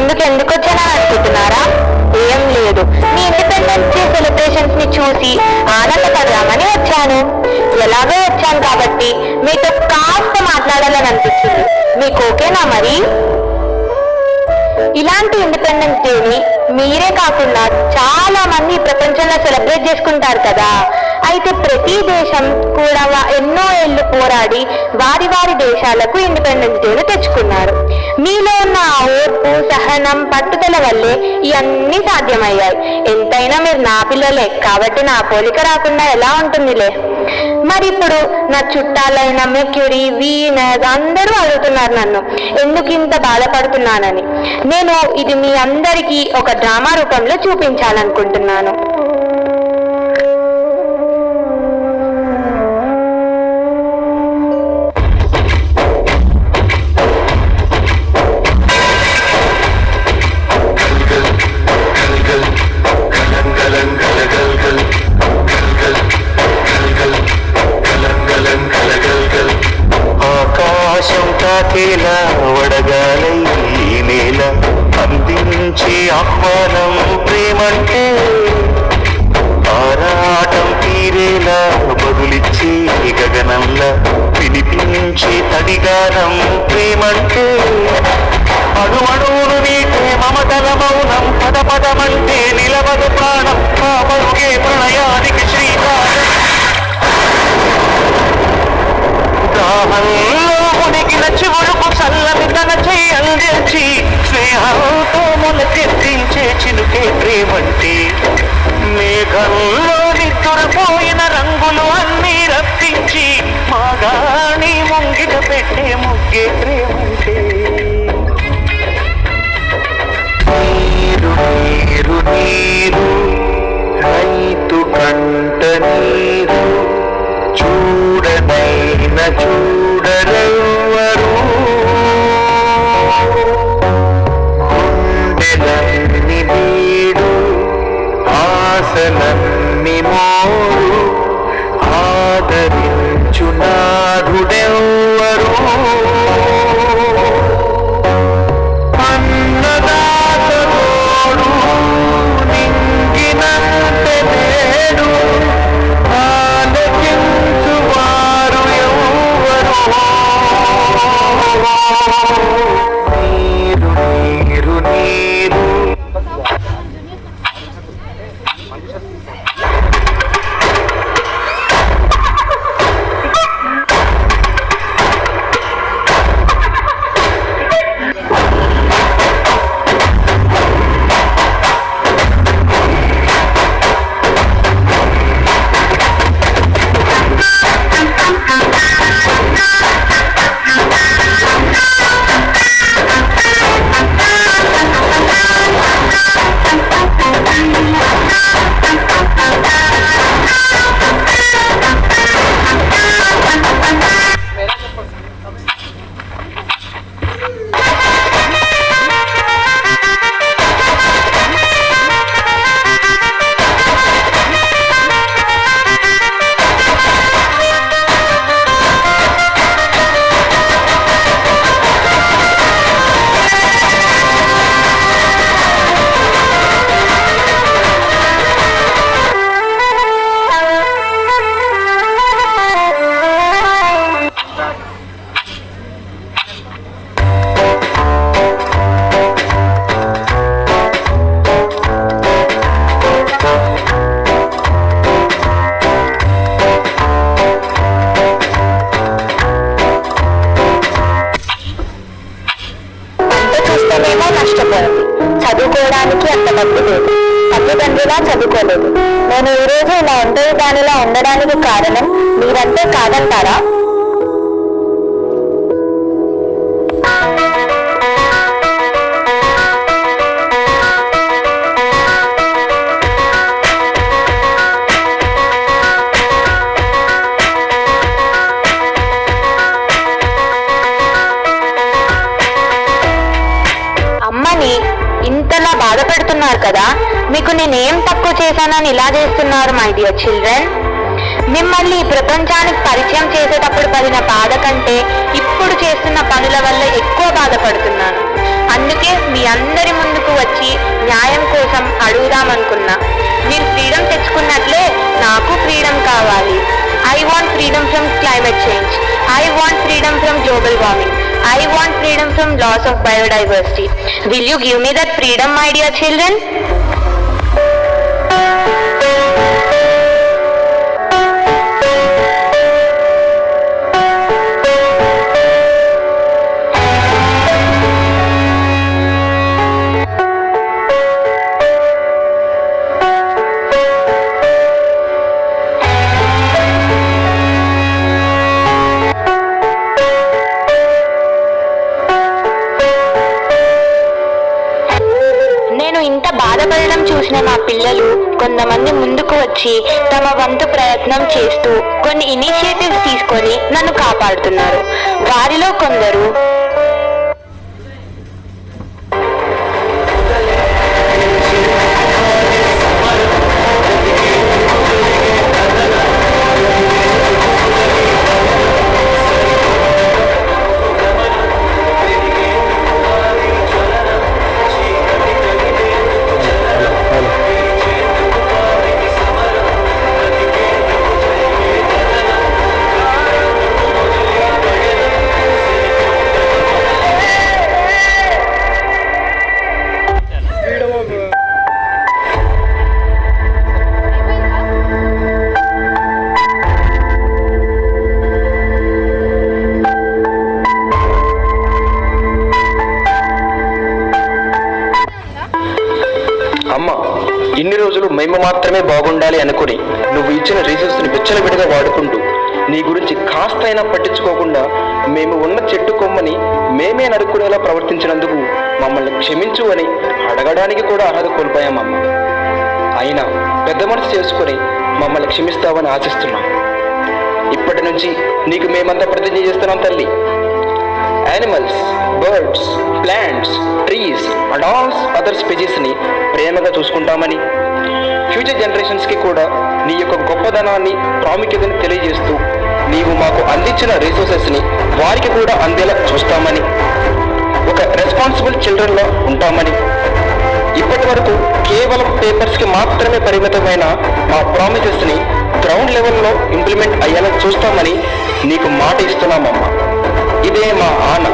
ముందుకు ఎందుకు వచ్చానని అనుకుంటున్నారా? ఏం లేదు, మీ ఇండిపెండెన్స్ డే సెలబ్రేషన్స్ ని చూసి ఆనందపడదామని వచ్చాను. ఎలాగో వచ్చాను కాబట్టి మీతో కాస్త మాట్లాడాలని అనిపించింది. మీకు ఓకేనా మరి? ఇలాంటి ఇండిపెండెన్స్ డేని మీరే కాకుండా చాలా మంది ప్రపంచంలో సెలబ్రేట్ చేసుకుంటారు కదా. అయితే ప్రతి దేశం కూడా ఎన్నో ఏళ్లు పోరాడి వారి వారి దేశాలకు ఇండిపెండెన్స్ డేను తెచ్చుకున్నారు. మీలో ఉన్న ఆ ఓర్పు, సహనం, పట్టుదల వల్లే ఇవన్నీ సాధ్యమయ్యాయి. ఎంతైనా మీరు నా పిల్లలే కాబట్టి నా పోలిక రాకుండా ఎలా ఉంటుందిలే. మరి ఇప్పుడు నా చుట్టాలైన మెక్యూరీ, వీనస్ అందరూ అడుగుతున్నారు నన్ను ఎందుకు ఇంత బాధపడుతున్నానని. నేను ఇది మీ అందరికీ ఒక డ్రామా రూపంలో చూపించాలనుకుంటున్నాను. వడగాలై నేల అందించే ఆహ్వానం ప్రేమంటే ఆరాటం తీరేలా బదులిచ్చే గగనంలా వినిపించే తడిగానం ప్రేమంటే అణువణువును నీటే మమతల మౌనం పద పదమంటే నిలవదు ప్రాణం ఆ పరుగే ప్రణయానికి శ్రీకారం దాహంలో మునిగిన చివురుకు చల్లని తన చెయ్యి అందించి స్నేహంతో మొలకెత్తించే చినుకే ప్రేమంటే మేఘంలో నిద్రపోయిన రంగులు అన్నీ రప్పించి మాగాణి ముంగిట పెట్టే ముగ్గే ప్రేమంటే నీరు నీరు నీరు రైతు కంట నీరు చూడనైన చూడరెవ్వరు గుండెలన్ని నీడు ఆశలన్ని మోడు ఆదరించు నాథుడెవ్వరు అన్నదాతోడు నింగినంత నేడు ఆలకించువారు ఎవ్వరు నీరు నీరు నీరు నష్టపోయింది. చదువుకోవడానికి అంత డబ్బు లేదు. తల్లిదండ్రులా చదువుకోలేదు. నేను ఈ రోజు ఇలా ఒంటరి దానిలా ఉండడానికి కారణం మీరంటే కాదంటారా? అమ్మని ఇంతలా బాధ పెడుతున్నారు కదా, మీకు నేనేం తక్కువ చేశానని ఇలా చేస్తున్నారు మై డియర్ చిల్డ్రన్? మిమ్మల్ని ఈ ప్రపంచానికి పరిచయం చేసేటప్పుడు పడిన బాధ కంటే ఇప్పుడు చేస్తున్న పనుల వల్ల ఎక్కువ బాధపడుతున్నాను. అందుకే మీ అందరి ముందుకు వచ్చి న్యాయం కోసం అడుగుదామనుకున్నా. మీరు ఫ్రీడమ్ తెచ్చుకున్నట్లే నాకు ఫ్రీడమ్ కావాలి. I want freedom from climate change. I want freedom from global warming. I want freedom from loss of biodiversity. Will you give me that freedom, my dear children? బాధపడడం చూసిన మా పిల్లలు కొంతమంది ముందుకు వచ్చి తమ వంతు ప్రయత్నం చేస్తూ కొన్ని ఇనిషియేటివ్స్ తీసుకొని నన్ను కాపాడుతున్నారు. వారిలో కొందరు ఇన్ని రోజులు మేము మాత్రమే బాగుండాలి అనుకుని నువ్వు ఇచ్చిన రీసోర్స్ని విచ్చలవిడిగా వాడుకుంటూ నీ గురించి కాస్తైనా పట్టించుకోకుండా మేము ఉన్న చెట్టు కొమ్మని మేమే నరుక్కునేలా ప్రవర్తించినందుకు మమ్మల్ని క్షమించు అని అడగడానికి కూడా అర్హత కోల్పోయామమ్మ. అయినా పెద్ద మనసు చేసుకుని మమ్మల్ని క్షమిస్తావని ఆశిస్తున్నాం. ఇప్పటి నుంచి నీకు మేమంతా ప్రతిజ్ఞ చేస్తున్నాం తల్లి. Animals, birds, plants, trees and all other స్పీసీస్ని ప్రేమగా చూసుకుంటామని, ఫ్యూచర్ జనరేషన్స్కి కూడా నీ యొక్క గొప్పదనాన్ని, ప్రాముఖ్యతని తెలియజేస్తూ నీవు మాకు అందించిన రిసోర్సెస్ని వారికి కూడా అందేలా చూస్తామని, ఒక రెస్పాన్సిబుల్ చిల్డ్రన్లో ఉంటామని, ఇప్పటి వరకు కేవలం పేపర్స్కి మాత్రమే పరిమితమైన మా ప్రామిసెస్ని గ్రౌండ్ లెవెల్లో ఇంప్లిమెంట్ అయ్యేలా చూస్తామని నీకు మాట ఇస్తున్నామమ్మా. ఇదే మా ఆన.